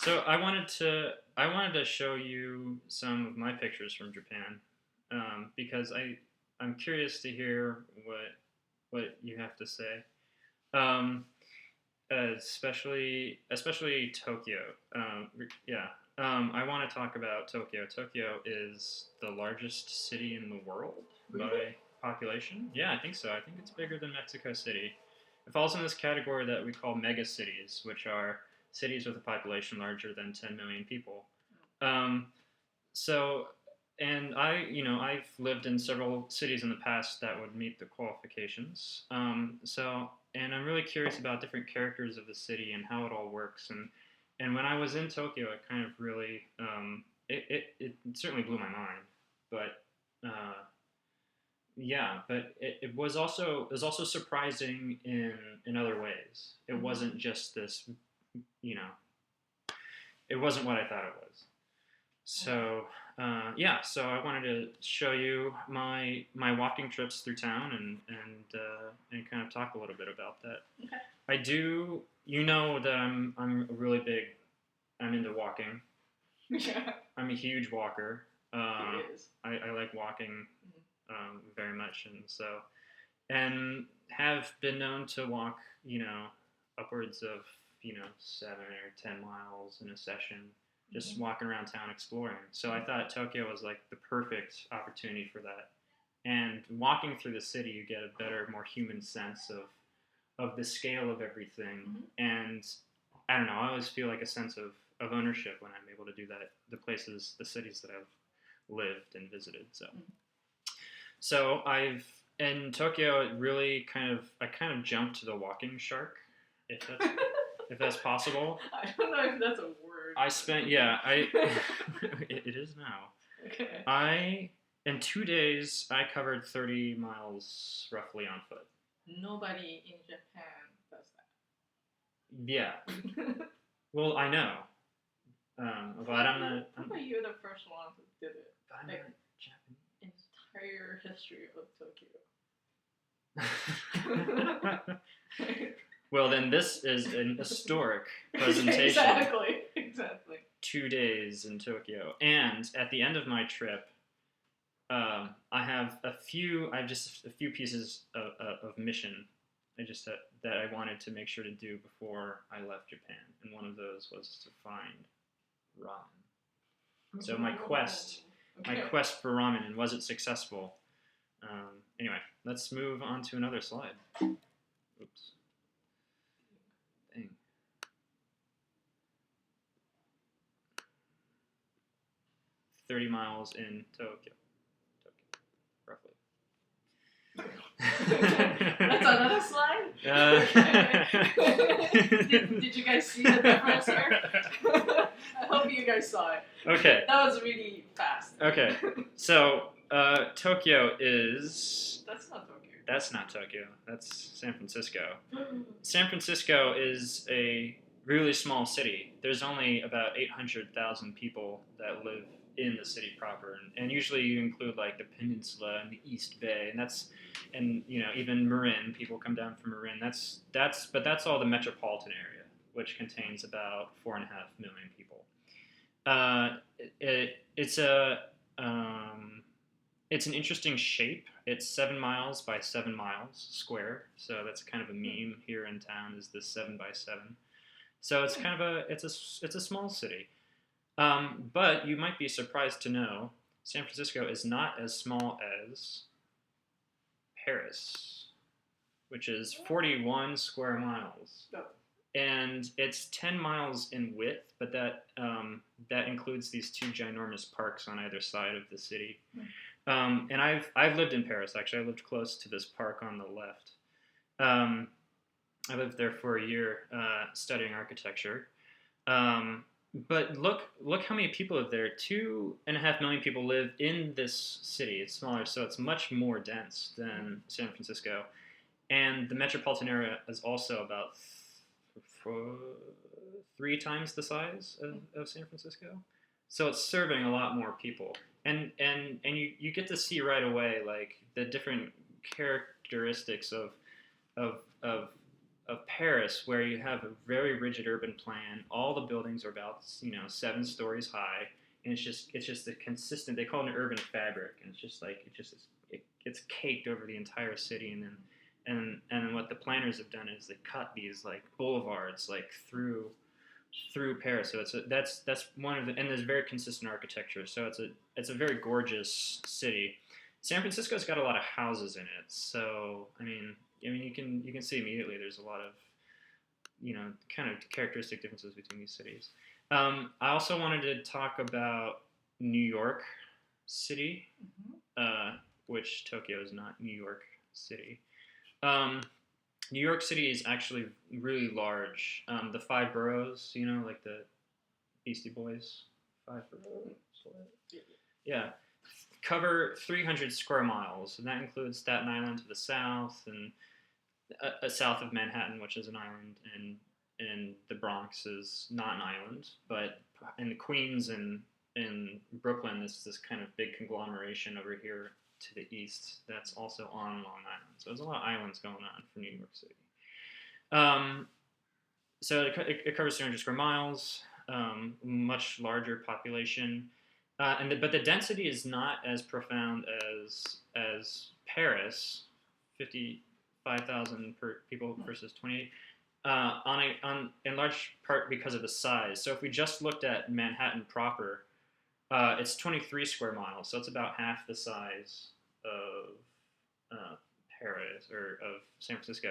So I wanted to show you some of my pictures from Japan, because I'm curious to hear what you have to say, um, especially Tokyo. Yeah, I want to talk about Tokyo. Tokyo is the largest city in the world by population. Yeah, I think so. I think it's bigger than Mexico City. It falls in this category that we call mega cities, which are cities with a population larger than 10 million people. Um, so, and I've lived in several cities in the past that would meet the qualifications. And I'm really curious about different characters of the city and how it all works. And when I was in Tokyo, it kind of really, it certainly blew my mind. But uh, yeah, but it was also surprising in other ways. It wasn't just this, you know, it wasn't what I thought it was. So yeah, so I wanted to show you my walking trips through town and kind of talk a little bit about that. Okay. I do, that I'm really big. I'm into walking. Yeah. I'm a huge walker. It is. I like walking very much, and have been known to walk, upwards of 7 or 10 miles in a session, just walking around town exploring. So I thought Tokyo was like the perfect opportunity for that. And walking through the city, you get a better, more human sense of the scale of everything. And I don't know, I always feel like a sense of ownership when I'm able to do that. The cities that I've lived and visited. So I've in Tokyo. It really I kind of jumped to the walking shark, if that's if that's possible. I don't know if that's a word. I spent it is now. Okay. In 2 days I covered 30 miles roughly on foot. Nobody in Japan does Yeah. Well, I know. But I'm not. How about you're the first one who did it? But I'm Like, not Japanese. Entire history of Tokyo. Well, then this is an historic presentation. Exactly. 2 days in Tokyo, and at the end of my trip, I have just a few pieces of mission. That I wanted to make sure to do before I left Japan, and one of those was to find ramen. So my quest for ramen, and was it successful? Anyway, let's move on to another slide. Oops. Dang. 30 miles in Tokyo, roughly. That's another slide? Did you guys see the difference here? I hope you guys saw it. Okay. That was really fast. Okay. So, Tokyo is... That's not Tokyo. That's not Tokyo. That's San Francisco. San Francisco is a really small city. There's only about 800,000 people that live in the city proper, and usually you include like the peninsula and the East Bay, and even Marin. People come down from Marin. But that's all the metropolitan area, which contains about 4.5 million people. It's an interesting shape. It's 7 miles by 7 miles square, so that's kind of a meme here in town. Is this 7 by 7? So it's kind of it's a small city. But you might be surprised to know San Francisco is not as small as Paris, which is 41 square miles. And it's 10 miles in width, but that includes these two ginormous parks on either side of the city. And I've lived in Paris, actually. I lived close to this park on the left. I lived there for a year studying architecture. But look how many people live there. 2.5 million people live in this city. It's smaller, so it's much more dense than San Francisco. And the metropolitan area is also about 3 times the size of San Francisco. So it's serving a lot more people. And you get to see right away like the different characteristics of Paris, where you have a very rigid urban plan. All the buildings are about 7 stories high, and it's just a consistent. They call it an urban fabric, and it's just like it's caked over the entire city. And then and what the planners have done is they cut these like boulevards like through Paris. So that's one of the, and there's very consistent architecture. So it's a very gorgeous city. San Francisco's got a lot of houses in it. So I mean you can see immediately there's a lot of kind of characteristic differences between these cities. I also wanted to talk about New York City, which Tokyo is not New York City. Um, New York City is actually really large. The five boroughs, like the Beastie Boys, five boroughs. Yeah, cover 300 square miles, and that includes Staten Island to the south, and south of Manhattan, which is an island, and the Bronx is not an island, but in the Queens and in Brooklyn, this kind of big conglomeration over here to the east that's also on Long Island. So there's a lot of islands going on for New York City. So it covers 300 square miles, much larger population, but the density is not as profound as Paris, 55,000 per people versus 28. In large part because of the size. So if we just looked at Manhattan proper, it's 23 square miles, so it's about half the size of Paris or of San Francisco,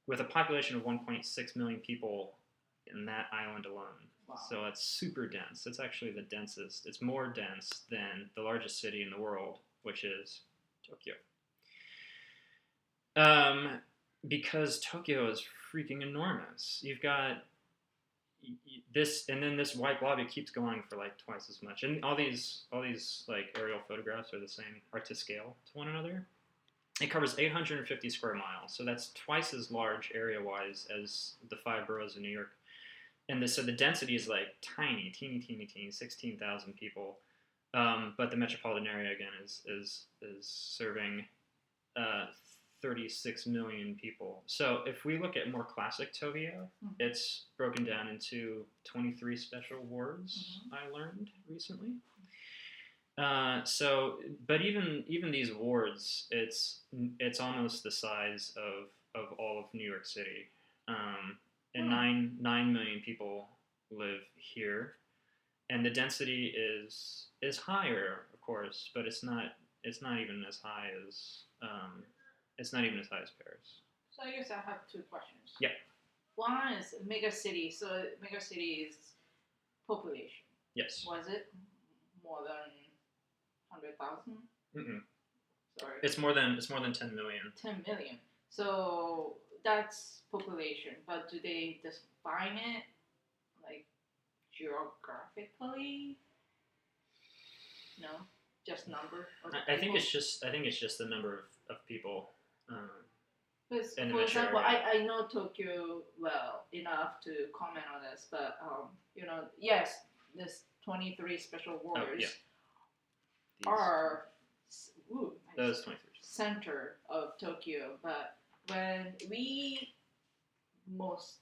with a population of 1.6 million people in that island alone. Wow. So it's super dense. It's actually the densest. It's more dense than the largest city in the world, which is Tokyo. Because Tokyo is freaking enormous. You've got this, and then this white blob. It keeps going for like twice as much, and all these like aerial photographs are the same, are to scale to one another. It covers 850 square miles, so that's twice as large area-wise as the five boroughs of New York. And so the density is like tiny, teeny, 16,000 people. But the metropolitan area again is serving 36 million people. So if we look at more classic Tokyo, it's broken down into 23 special wards. I learned recently. But even these wards, it's almost the size of all of New York City. And 9 million people live here, and the density is higher, of course, but it's not even as high as Paris. So I guess I have two questions. Yeah. One is mega city. So mega city is population. Yes. Was it more than 100,000? Mm-mm. Sorry. It's more than 10 million. 10 million. So that's population, but do they define it like geographically? No, just number. I think it's just the number of people. Because, in the for metro example, area. I know Tokyo well enough to comment on this, but yes, this 23 special wards These- are those 23. center of Tokyo, but when most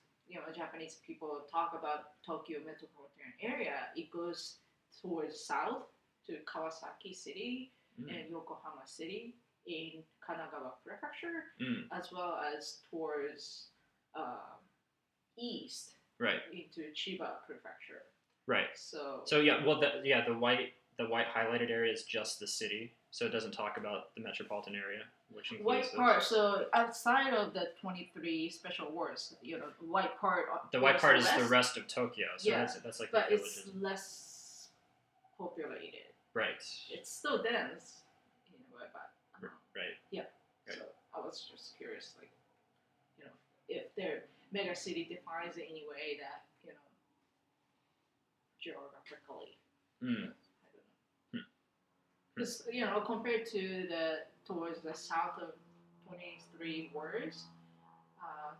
Japanese people talk about Tokyo metropolitan area, it goes towards south to Kawasaki City and Yokohama City in Kanagawa Prefecture, as well as towards east, right, into Chiba Prefecture. right. So yeah, well, the white highlighted area is just the city, so it doesn't talk about the metropolitan area, which includes white part. So outside of the 23 special wards, white part. The white part is west, the rest of Tokyo. So yeah, that's like but the it's villages. less populated. Right. It's still dense in a way, but Right. yeah. Right. So I was just curious, like, if their mega city defines it in any way that geographically. I don't know. Because compared to towards the south of 23 wards,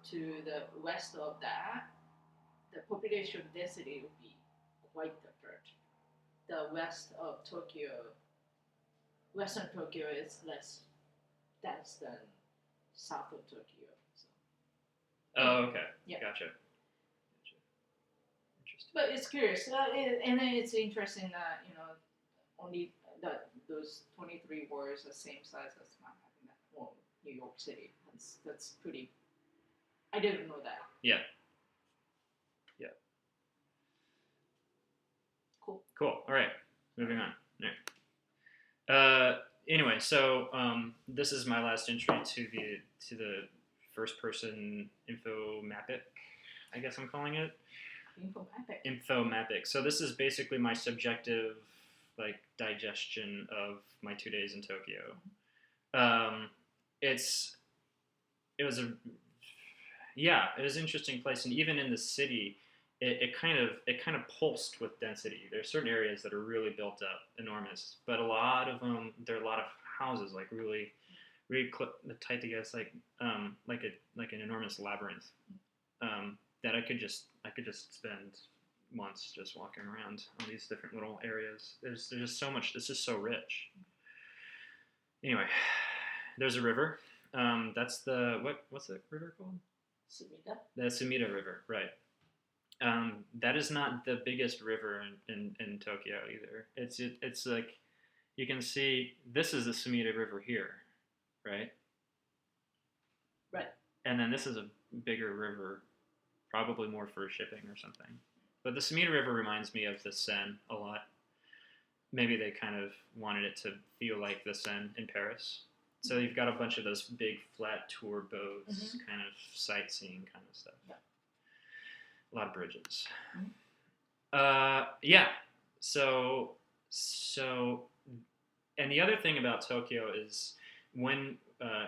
to the west of that, the population density would be quite different. The west of Tokyo, western Tokyo is less dense than south of Tokyo. So Oh, okay. Yeah. Gotcha. Interesting. But it's curious, and then it's interesting that only that those 23 wards are the same size as Manhattan or New York City. That's pretty. I didn't know that. Yeah. Cool. All right. Moving on. All right. Anyway, so this is my last entry to the first person info mapic, I guess I'm calling it. Info mapic. So this is basically my subjective digestion of my 2 days in Tokyo. It was an interesting place, and even in the city, it kind of pulsed with density. There's certain areas that are really built up, enormous, but a lot of them, there are a lot of houses like really tight together. It's like an enormous labyrinth that I could just spend months just walking around on these different little areas. There's just so much. This is so rich. Anyway, there's a river. That's the what's the river called? Sumida. The Sumida River, right. That is not the biggest river in Tokyo either. It's like you can see this is the Sumida River here, right? Right. And then this is a bigger river, probably more for shipping or something. But the Sumida River reminds me of the Seine a lot. Maybe they kind of wanted it to feel like the Seine in Paris. So you've got a bunch of those big flat tour boats, kind of sightseeing kind of stuff. Yeah. A lot of bridges. Mm-hmm. Yeah. So, and the other thing about Tokyo is when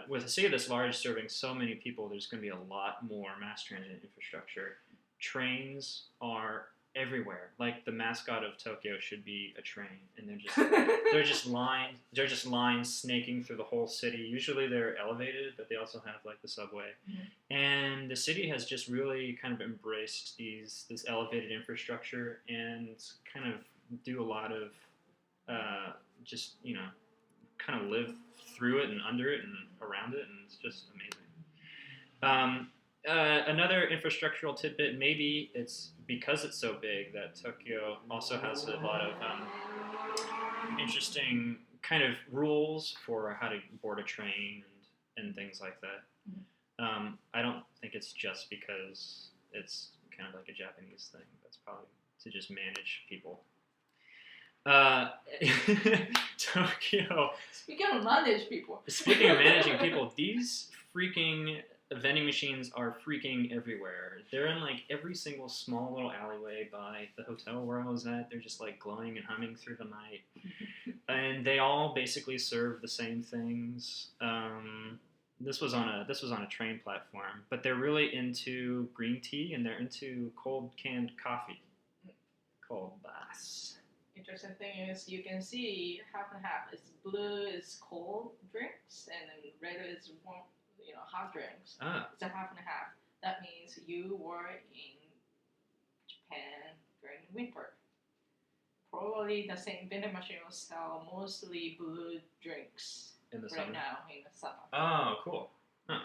with a city this large serving so many people, there's going to be a lot more mass transit infrastructure. Trains are everywhere. Like the mascot of Tokyo should be a train, and they're just lines snaking through the whole city. Usually they're elevated, but they also have like the subway. Mm-hmm. And the city has just really kind of embraced this elevated infrastructure and kind of do a lot of just kind of live through it and under it and around it, and it's just amazing. Another infrastructural tidbit, maybe it's because it's so big that Tokyo also has a lot of interesting kind of rules for how to board a train and things like that. Mm-hmm. I don't think it's just because it's kind of like a Japanese thing. That's probably to just manage people. Tokyo. Speaking of managing people, these freaking vending machines are freaking everywhere. They're in like every single small little alleyway by the hotel where I was at. They're just like glowing and humming through the night, and they all basically serve the same things. This was on a train platform, but they're really into green tea and they're into cold canned coffee. Cold bass. Interesting thing is you can see half and half. It's blue is cold drinks and then red is warm, hot drinks. It's a half and half. That means you were in Japan during winter. Probably the same vending machine will sell mostly blue drinks in the right summer. now in the summer. Oh, cool. Huh.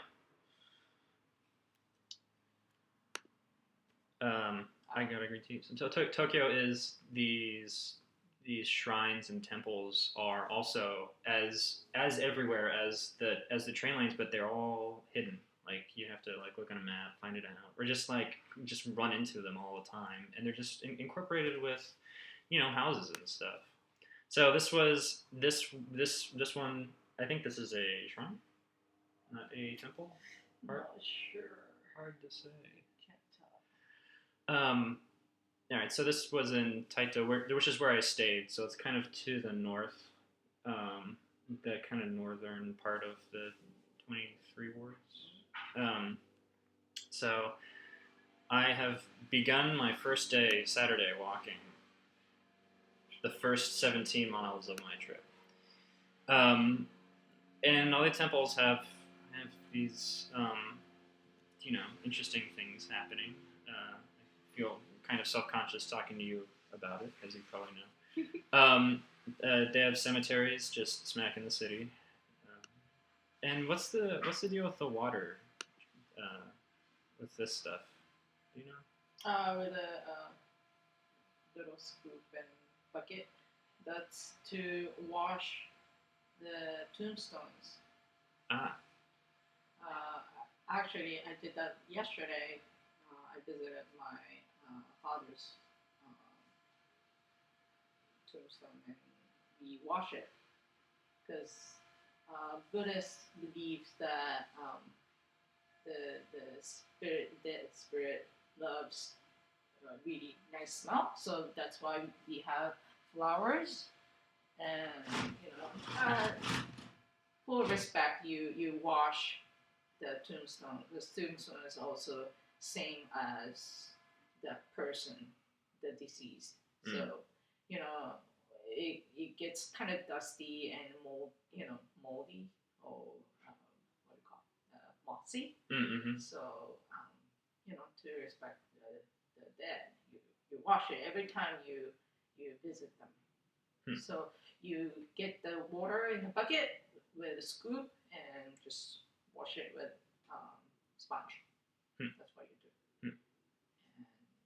I got a green tea. So Tokyo is these shrines and temples are also as everywhere as the train lines, but they're all hidden. Like you have to like look on a map, find it out, or just run into them all the time, and they're just incorporated with houses and stuff. So this was this one. I think this is a shrine, not a temple. Not sure. Hard to say. All right, so this was in Taito, which is where I stayed. So it's kind of to the north, the kind of northern part of the 23 wards. So I have begun my first day, Saturday, walking the first 17 miles of my trip. And all the temples have these, interesting things happening. I feel kind of self-conscious talking to you about it, as you probably know. They have cemeteries just smack in the city. And what's the deal with the water? with this stuff? Do you know? With a little scoop and bucket. That's to wash the tombstones. Ah, Actually, I did that yesterday. I visited my father's tombstone and we wash it because Buddhists believes that the dead spirit loves a really nice smell. So that's why we have flowers and full respect. You wash the tombstone. The tombstone is also same as the person, the deceased. So it gets kind of dusty and moldy or what do you call mossy. mm-hmm. So to respect the dead, you wash it every time you visit them. So you get the water in the bucket with a scoop and just wash it with sponge. That's what you do. And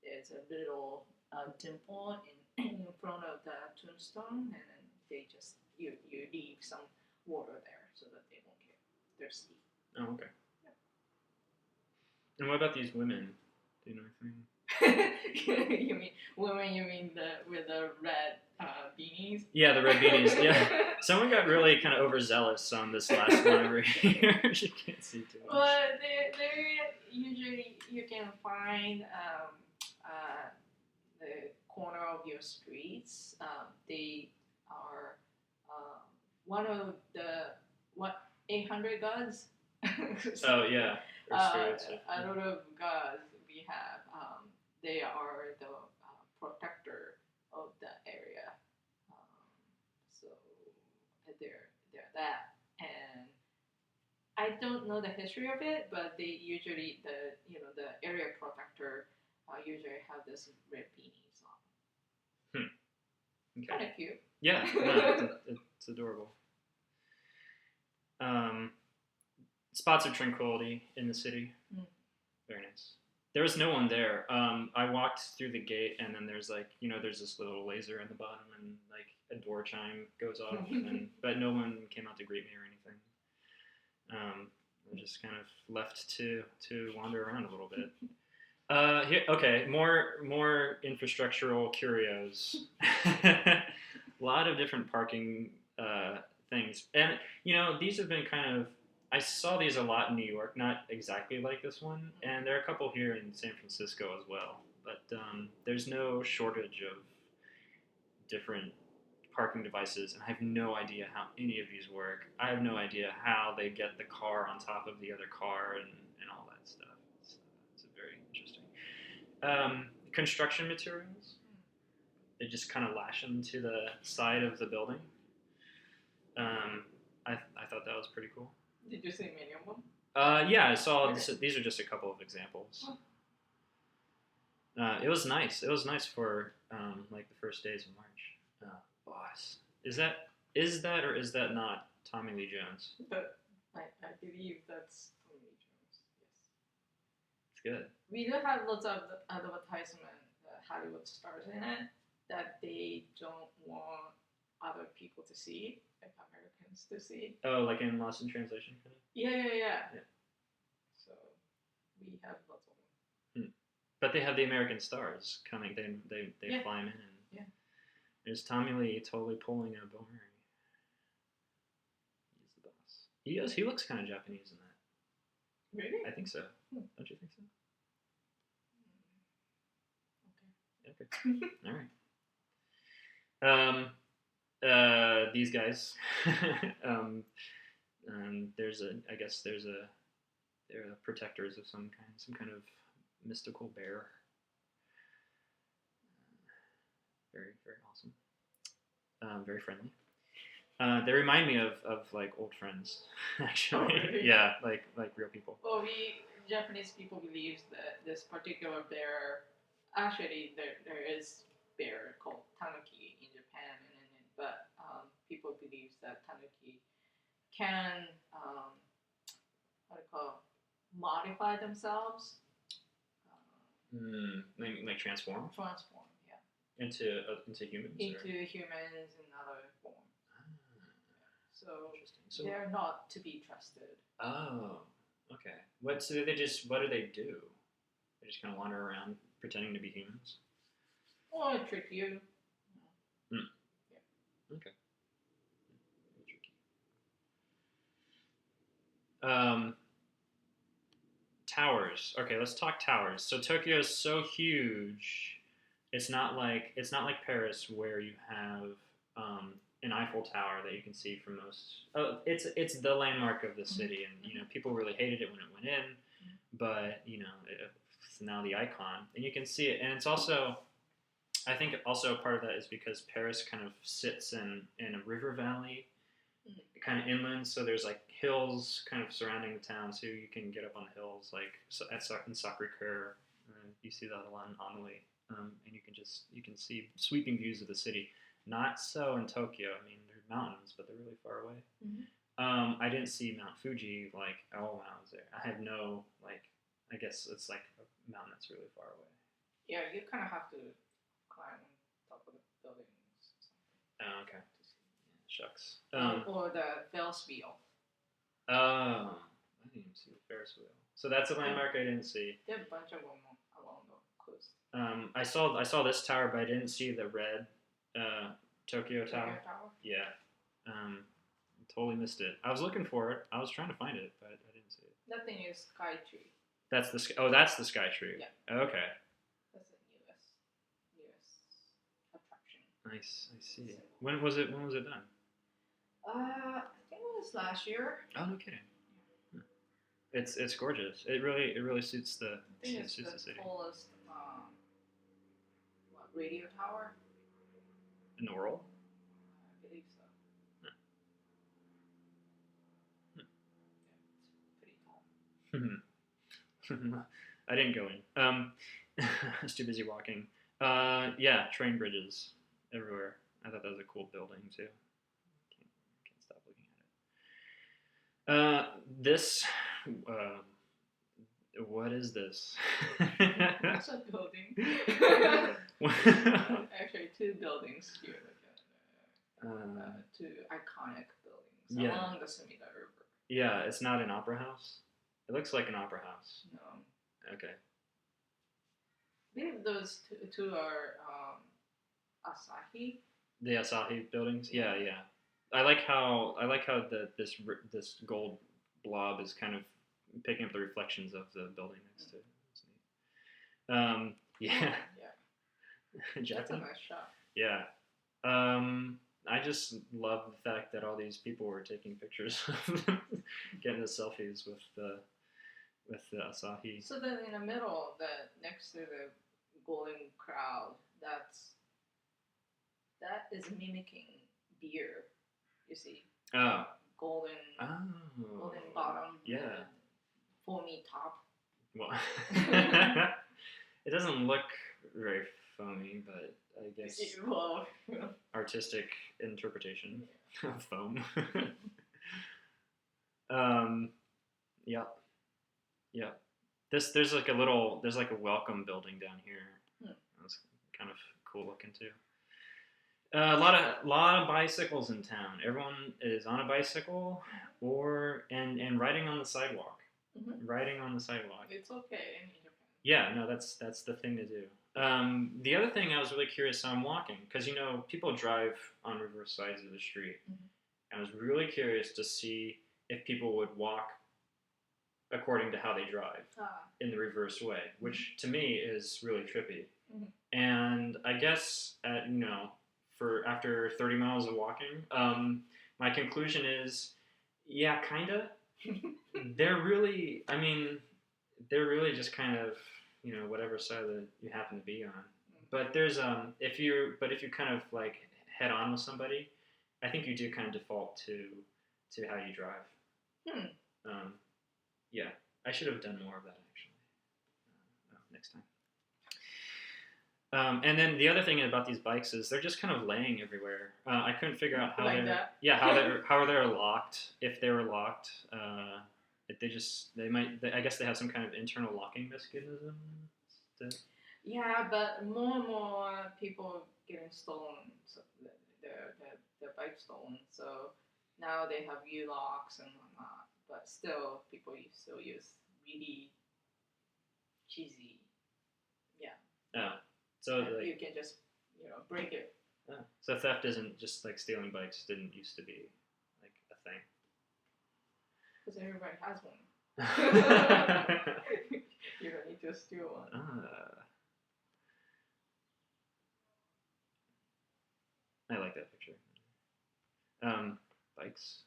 there's a little dimple in front of the tombstone, and then they just you leave some water there so that they won't get thirsty. Oh, okay. Yeah. And what about these women? Do you know anything? You mean women? You mean with the red beanies? Yeah, the red beanies. Yeah, someone got really kind of overzealous on this last one over here. You can't see too much. Well, they're usually you can find the corner of your streets. They are one of the 800 gods. Oh yeah. A lot of gods we have. They are the protector of the area. So they're that, and I don't know the history of it, but they usually the area protector usually have this red beanies on. Okay. Kind of cute. Yeah, no, it's adorable. Spots of tranquility in the city. Very nice. There was no one there. I walked through the gate, and then there's there's this little laser in the bottom, and like a door chime goes off, but no one came out to greet me or anything. I just kind of left to wander around a little bit. Here, okay, more infrastructural curios. A lot of different parking things, and these have been kind of. I saw these a lot in New York, not exactly like this one, and there are a couple here in San Francisco as well. But there's no shortage of different parking devices, and I have no idea how any of these work. I have no idea how they get the car on top of the other car and all that stuff. It's very interesting. Construction materials. They just kind of lash them to the side of the building. I thought that was pretty cool. Did you see many of them? Yeah, I saw. These are just a couple of examples. It was nice. It was nice for like the first days of March. Boss, is that or is that not Tommy Lee Jones? But I believe that's Tommy Lee Jones. Yes. It's good. We do have lots of advertisement Hollywood stars in it that they don't want other people to see, like Americans to see. Oh, like in Lost in Translation, kind of. Yeah. So we have lots of them. But they have the American stars coming. They fly them in. And there's Tommy Lee totally pulling a Bill Murray. He's the boss. He looks kind of Japanese in that. Really? I think so. Don't you think so? Okay. All right. These guys. They're protectors of some kind of mystical bear. Very, very awesome. Very friendly. They remind me of like old friends, actually. Oh, really? Yeah, like real people. Well, Japanese people believe that this particular bear, actually there is bear called tanuki in Japan, but people believe that tanuki can modify themselves Like transform transform, yeah, into humans. into Or? humans in other form. So Interesting. So they're not to be trusted. oh, okay. What do they do? They just kind of wander around pretending to be humans. Or trick you. Hmm. Yeah. Okay. Um, towers. Okay, let's talk towers. So Tokyo is so huge. It's not like Paris where you have an Eiffel Tower that you can see from most. Oh, it's the landmark of the city, and people really hated it when it went in, but it's now the icon, and you can see it, and it's also. I think also part of that is because Paris kind of sits in a river valley, kind of inland, so there's like hills kind of surrounding the town, so you can get up on the hills, like in Sacré-Cœur, you see that a lot in Amelie, and you can see sweeping views of the city. Not so in Tokyo. I mean, there's mountains, but they're really far away. I didn't see Mount Fuji like when I was there. I had no like. I guess it's like a mountain that's really far away. Yeah, you kind of have to climb on top of the buildings. Oh, okay. Shucks. Or the Ferris wheel. Oh, I didn't even see the Ferris wheel. So that's a landmark I didn't see. There are a bunch of them along the coast. I saw this tower, but I didn't see the red Tokyo Tower. Yeah. Totally missed it. I was looking for it. I was trying to find it, but I didn't see it. That thing is Sky Tree. That's the Sky Tree. Yeah. Okay. That's the newest attraction. Nice. I see. When was it done? I think it was last year. Oh, no kidding. Huh. It's gorgeous. It really suits the I think suits the city. tallest radio tower In the world? I believe so. Huh. Yeah, it's pretty tall. I didn't go in. I was too busy walking. Yeah, train bridges everywhere. I thought that was a cool building too. Can't stop looking at it. This. What is this? That's a building. Actually, two buildings here. Two iconic buildings along the Sumida River. Yeah, it's not an opera house. It looks like an opera house. No. Okay. I think those two are Asahi. The Asahi buildings. Yeah. I like how this gold blob is kind of picking up the reflections of the building next to it. That's neat. Yeah. That's a nice shot. Yeah. I just love the fact that all these people were taking pictures of them, getting the selfies with the Asahi. So then in the middle, next to the golden crowd, that is mimicking beer. You see. Oh. Golden bottom. Yeah. Foamy top. Well, it doesn't look very foamy, but I guess artistic interpretation of foam. Yeah. There's like a welcome building down here. That's kind of cool looking too. A lot of bicycles in town. Everyone is on a bicycle and riding on the sidewalk. Mm-hmm. Riding on the sidewalk. It's okay in Japan. Yeah, no, that's the thing to do. The other thing I was really curious on walking, because people drive on reverse sides of the street. Mm-hmm. I was really curious to see if people would walk according to how they drive in the reverse way, which to me is really trippy. Mm-hmm. And I guess after 30 miles of walking, my conclusion is, yeah, kinda. They're really just kind of, whatever side that you happen to be on. But there's if you kind of like head on with somebody, I think you do kind of default to how you drive. Yeah, I should have done more of that actually. Next time. And then the other thing about these bikes is they're just kind of laying everywhere. I couldn't figure out how how they're locked. If they were locked, I guess they have some kind of internal locking mechanism it? Yeah, but more and more people getting stolen, so their bike stolen. So now they have U-locks and whatnot, but still people still use really cheesy. Yeah. Oh, so And like you can just break it. so theft isn't just like stealing bikes didn't used to be like a thing. Because everybody has one. You don't need to steal one. I like that picture. Bikes,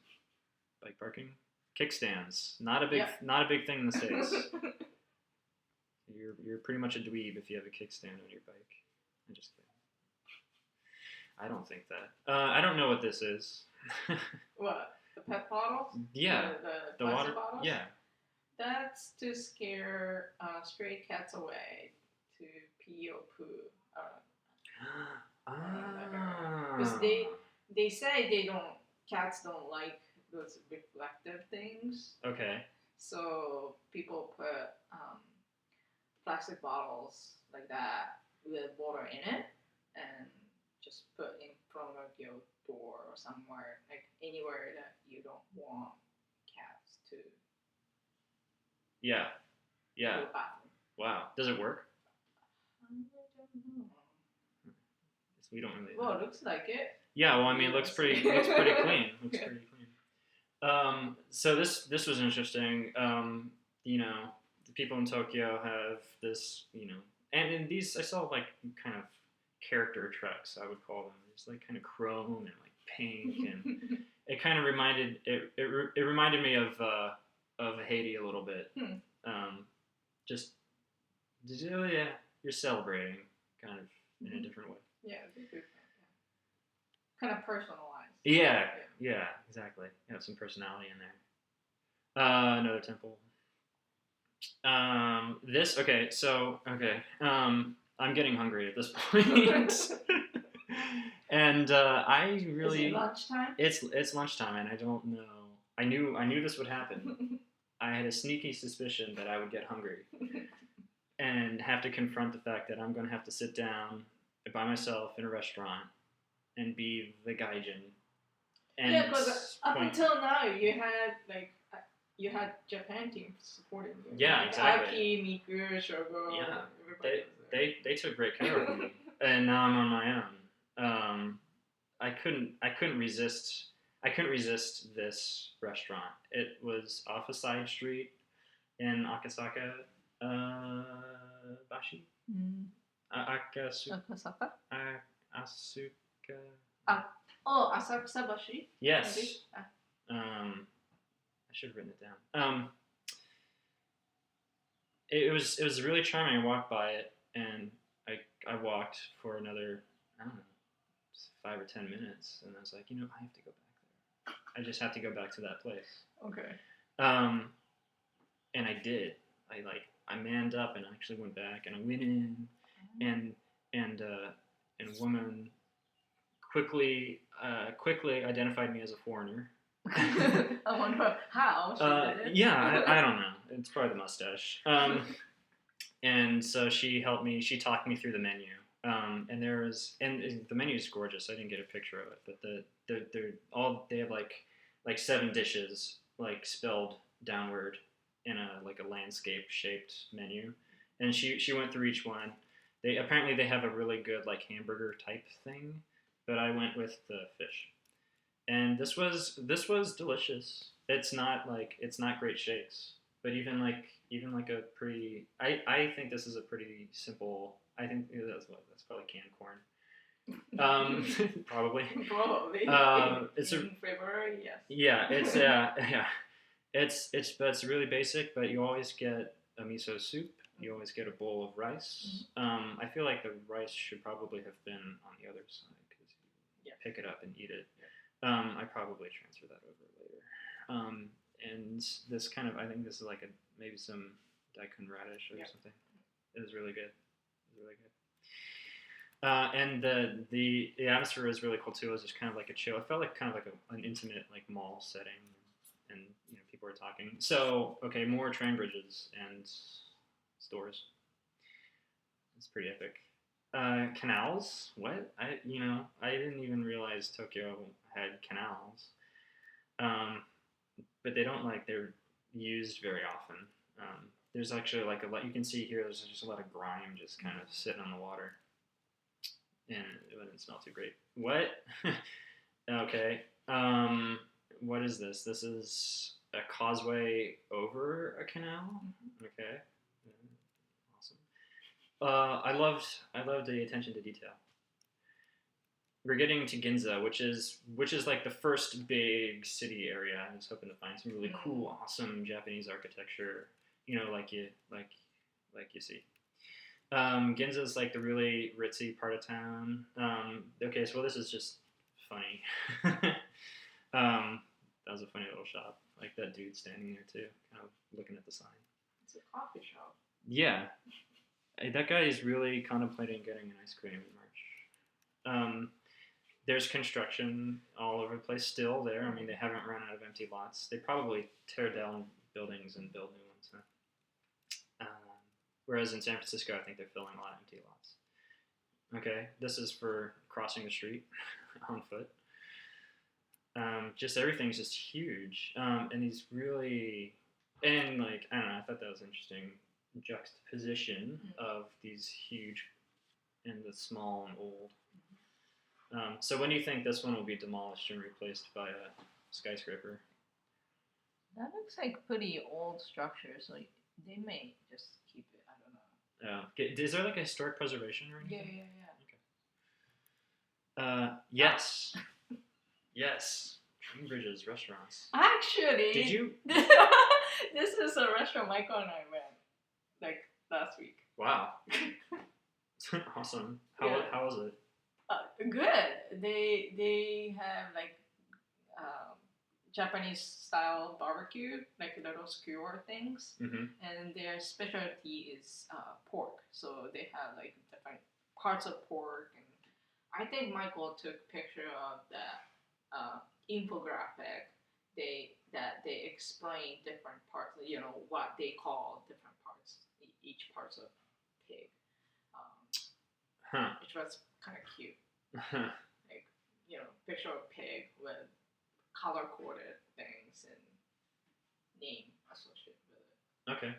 bike parking, kickstands. Not a big thing in the States. You're pretty much a dweeb if you have a kickstand on your bike. I'm just kidding. I don't think that. I don't know what this is. What? The pet bottles? Yeah. The water bottles? Yeah. That's to scare stray cats away to pee or poo. Because they say cats don't like those reflective things. Okay. So people put plastic bottles like that with water in it and just put in front of your door or somewhere, like anywhere that you don't want cats to Yeah. go Yeah. to the bathroom. Wow. Does it work? I don't know. We don't really. Well, it looks like it. Yeah. Well, I mean, it looks pretty clean. Looks pretty clean. So this was interesting. The people in Tokyo have this, and in these I saw like kind of character trucks, I would call them. It's like kind of chrome and like pink, and it kind of reminded it reminded me of Haiti a little bit. Just yeah, you're celebrating kind of in a different way. Yeah, kind of personalized. Yeah, exactly. You have some personality in there. Another temple. I'm getting hungry at this point. And I really. Is it lunchtime? It's lunchtime, and I don't know. I knew this would happen. I had a sneaky suspicion that I would get hungry, and have to confront the fact that I'm going to have to sit down by myself in a restaurant and be the gaijin. And yeah, because up until now you had Japan team supporting you. Yeah, like exactly. Aki, Miku, Shogo. Yeah, they took great care of me, and now I'm on my own. I couldn't resist this restaurant. It was off a side street in Akasaka, Bashi. Akasaka. Asuka. Asakusa Bashi. Yes. Maybe? I should have written it down. It was really charming. I walked by it, and I walked for another, I don't know, 5 or 10 minutes, and I was like, I have to go back there. I just have to go back to that place. Okay. And I did. I manned up and actually went back, and I went in, and a woman quickly identified me as a foreigner. I wonder how she did it. Yeah, I don't know. It's probably the mustache. And so she helped me. She talked me through the menu. And the menu is gorgeous. I didn't get a picture of it, but they have like 7 dishes like spelled downward in a landscape shaped menu, and she went through each one. They have a really good like hamburger type thing, but I went with the fish. And this was delicious. It's not great shakes, but even like a pretty. I think this is a pretty simple. I think that's probably canned corn. Probably. Probably. It's in February, yes. Yeah, it's really basic, but you always get a miso soup. You always get a bowl of rice. I feel like the rice should probably have been on the other side because you pick it up and eat it. I probably transfer that over later. And this kind of, I think this is like maybe some daikon radish or something. It was really good. And the atmosphere was really cool too. It was just kind of like a chill. It felt like kind of like an intimate like mall setting, and people were talking. So okay, more train bridges and stores. It's pretty epic. Canals? What? I didn't even realize Tokyo had canals. Um, but they don't they're used very often. There's actually like a lot you can see here. There's just a lot of grime just kind of sitting on the water, and it wouldn't smell too great. What? Okay. What is this? This is a causeway over a canal. Okay. Awesome. I loved the attention to detail. We're getting to Ginza, which is like the first big city area. I was hoping to find some really cool, awesome Japanese architecture. Like you see. Ginza is like the really ritzy part of town. Okay, so this is just funny. That was a funny little shop. Like that dude standing there too, kind of looking at the sign. It's a coffee shop. Yeah, that guy is really contemplating getting an ice cream in March. There's construction all over the place still there. I mean, they haven't run out of empty lots. They probably tear down buildings and build new ones. Huh? Whereas in San Francisco, I think they're filling a lot of empty lots. Okay, this is for crossing the street on foot. Just everything's just huge, and these really, and like I don't know, I thought that was interesting juxtaposition of these huge and the small and old. So when do you think this one will be demolished and replaced by a skyscraper? That looks like pretty old structure, so they may just keep it. I don't know. Is there like a historic preservation or anything? Yeah. Okay. Yes. Yes. Cambridge's restaurants. Actually, Did you? This is a restaurant Michael and I went like last week. Wow. Awesome. How was it? Good. They have like Japanese style barbecue, like little skewer things, and their specialty is pork. So they have like different parts of pork, and I think Michael took a picture of that infographic. They explain different parts. What they call different parts, each parts of pig, which was kind of cute. Like picture of pig with color coded things and name associated with it. Okay.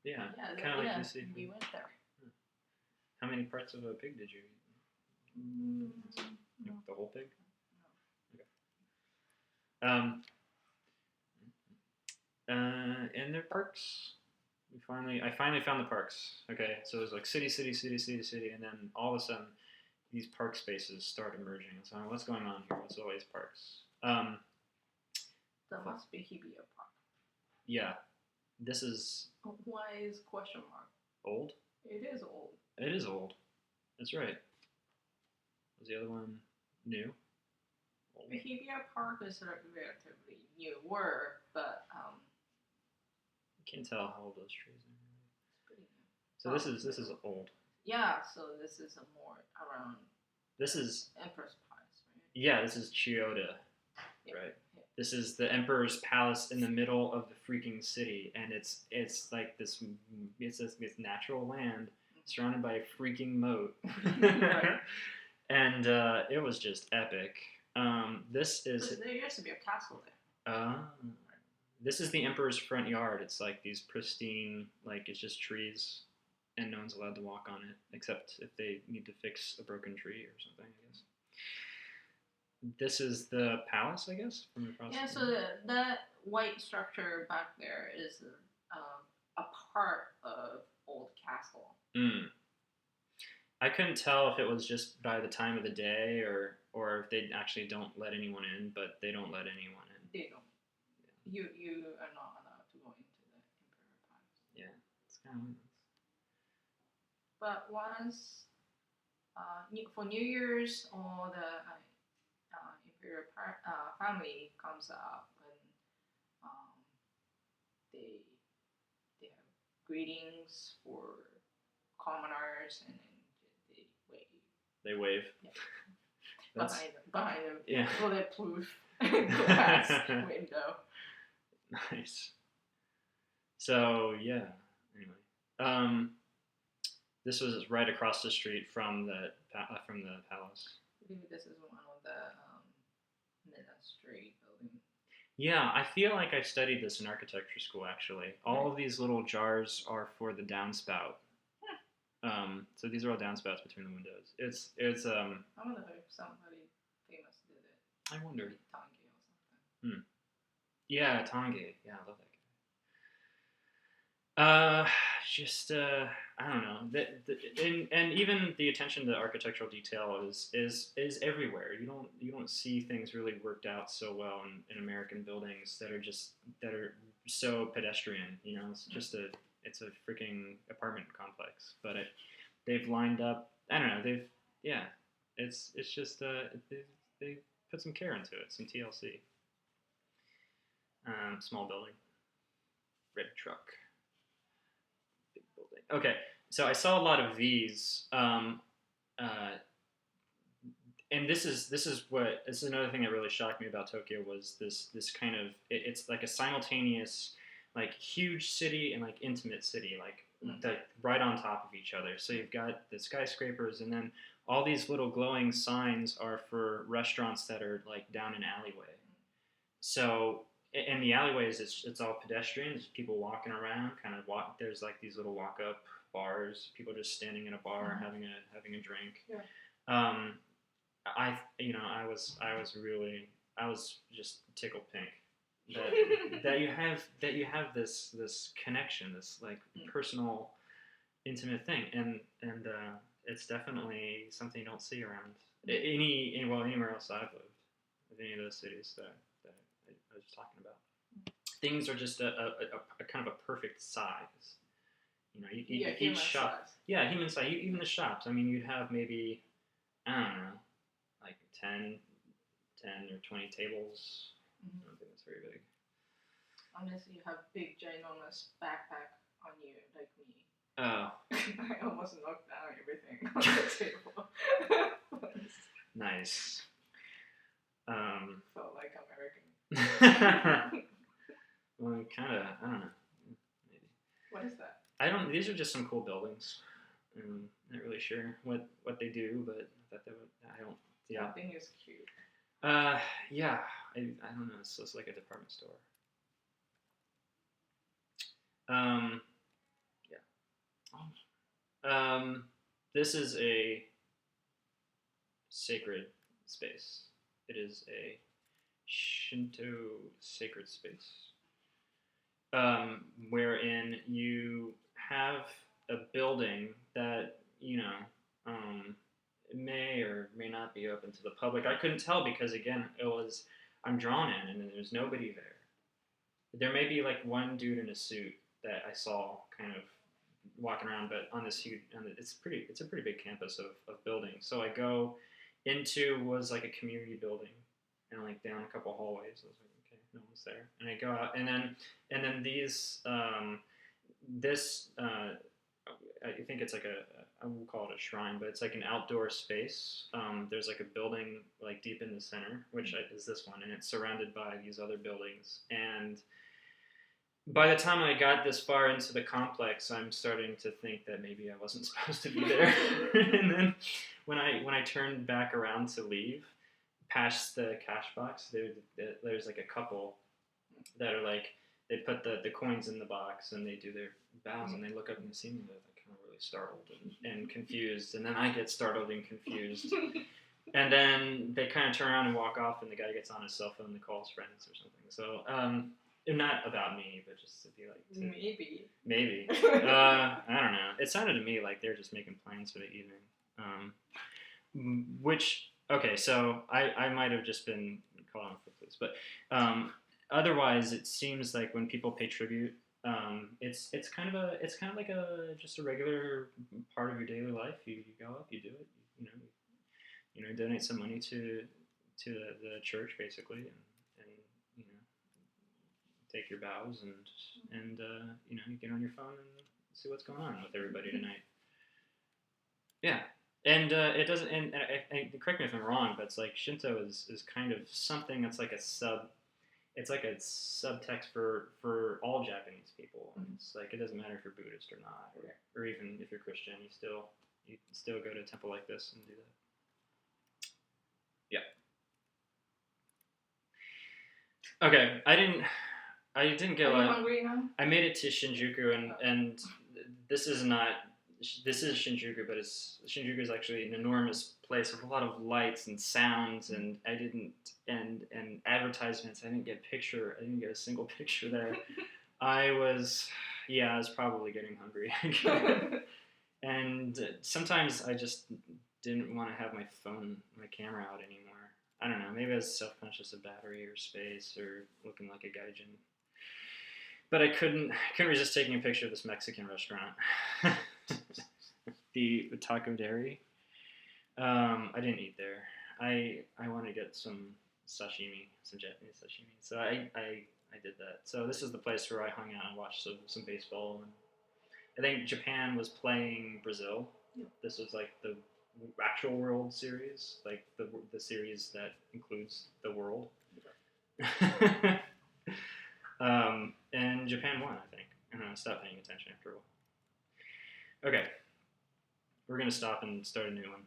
Yeah. Kind of like you see. We went there. How many parts of a pig did you eat? No. The whole pig? No. Okay. And their parks. I finally found the parks. Okay, so it was like city, and then all of a sudden, these park spaces start emerging. So what's going on here? What's all these parks? That must be Hibiya Park. Yeah, this is. Why is question mark? Old? It is old. It is old. That's right. Was the other one new? Old. Hibiya Park is relatively newer, but you can't tell how old those trees are. it's pretty new. So this is old. Yeah, so this is a more around. This is Emperor's Palace, right? Yeah, this is Chiyoda, right? Yeah. This is the Emperor's Palace in the middle of the freaking city, and it's like this natural land surrounded by a freaking moat, Right. And it was just epic. This is There used to be a castle there. This is the Emperor's front yard. It's like these pristine, like it's just trees, and no one's allowed to walk on it except if they need to fix a broken tree or something, I guess. This is the palace, I guess, from across. Yeah, so that white structure back there is a part of old castle. I couldn't tell if it was just by the time of the day or if they actually don't let anyone in, but they don't let anyone in. They don't. You are not allowed to go into the Imperial Palace. Yeah, it's kind of nice. But once for New Year's, all the Imperial family comes up and they have greetings for commoners and then they wave. They wave. Yeah. behind them. Yeah. Bulletproof glass window. Nice. So yeah. Anyway, This was right across the street from the palace. Maybe this is one of the ministry building. Yeah, I feel like I studied this in architecture school actually. All of these little jars are for the downspout. So these are all downspouts between the windows. It's I wonder if somebody famous did it. I wonder. Maybe Tange or something. Yeah, Tange. Yeah, I love that guy. Just I don't know. And even the attention to architectural detail is everywhere. You don't see things really worked out so well in American buildings that are so pedestrian. You know, it's a freaking apartment complex, but they've lined up. I don't know. It's just they put some care into it. Some TLC. Small building. Red truck. Big building. Okay, so I saw a lot of these, and this is another thing that really shocked me about Tokyo was this kind of it's like a simultaneous like huge city and like intimate city like right on top of each other. So you've got the skyscrapers and then all these little glowing signs are for restaurants that are like down an alleyway. So in the alleyways, it's all pedestrians, people walking around, kind of walk. There's like these little walk up bars, people just standing in a bar having a drink. Yeah. I was just tickled pink that you have this connection, this like personal, intimate thing, and it's definitely something you don't see around anywhere else I've lived, in any of those cities that I was just talking about. Things are just a kind of a perfect size. You know, each shop. Size. Yeah, human size. Even the shops. I mean, you'd have maybe, I don't know, like 10 or 20 tables. Mm-hmm. I don't think that's very big. Unless you have big ginormous backpack on you like me. Oh. I almost knocked down everything on the table. Nice. Felt like American. Well, kind of. I don't know. Maybe. What is that? These are just some cool buildings. Not really sure what they do, but I thought they would. I don't. Yeah. That thing is cute. Yeah. I don't know. It's just like a department store. Yeah. This is a sacred space. It is a Shinto sacred space, wherein you have a building that may or may not be open to the public. I couldn't tell because again, I'm drawn in and there's nobody there. There may be like one dude in a suit that I saw kind of walking around, but on this huge, it's a pretty big campus of buildings. So I go into was like a community building, and like down a couple hallways. I was like, okay, no one's there. And I go out, and then these I think it's like I won't call it a shrine, but it's like an outdoor space. There's like a building like deep in the center, which is this one, and it's surrounded by these other buildings. And by the time I got this far into the complex, I'm starting to think that maybe I wasn't supposed to be there. And then when I turned back around to leave, past the cash box, there's like a couple that are like, they put the coins in the box and they do their bows and they look up and they see me, they're like kind of really startled and confused, and then I get startled and confused. And then they kind of turn around and walk off, and the guy gets on his cell phone and calls friends or something. So, not about me, but just to be like... Maybe. I don't know. It sounded to me like they're just making plans for the evening. Okay, so I might have just been called on for police, but otherwise it seems like when people pay tribute, it's kind of like just a regular part of your daily life. You go up, you do it, donate some money to the church basically, and take your bows and you get on your phone and see what's going on with everybody tonight. Yeah. And it doesn't. And correct me if I'm wrong, but it's like Shinto is kind of something that's like a sub. it's like a subtext for all Japanese people. It's like it doesn't matter if you're Buddhist or not, or even if you're Christian, you still go to a temple like this and do that. Okay, I didn't get a Are you lot. hungry now? I made it to Shinjuku, and this is not. This is Shinjuku, but Shinjuku is actually an enormous place with a lot of lights and sounds, and I didn't and advertisements. I didn't get a single picture there. I was probably getting hungry, and sometimes I just didn't want to have my camera out anymore. I don't know. Maybe I was self-conscious of battery or space or looking like a gaijin. But I couldn't resist taking a picture of this Mexican restaurant, the Taco Dairy. I didn't eat there. I wanted to get some sashimi, some Japanese sashimi. So I did that. So this is the place where I hung out and watched some baseball. And I think Japan was playing Brazil. Yep. This was like the actual World Series, like the series that includes the world. And Japan won, I think. And I stopped paying attention after a while. Okay. We're going to stop and start a new one.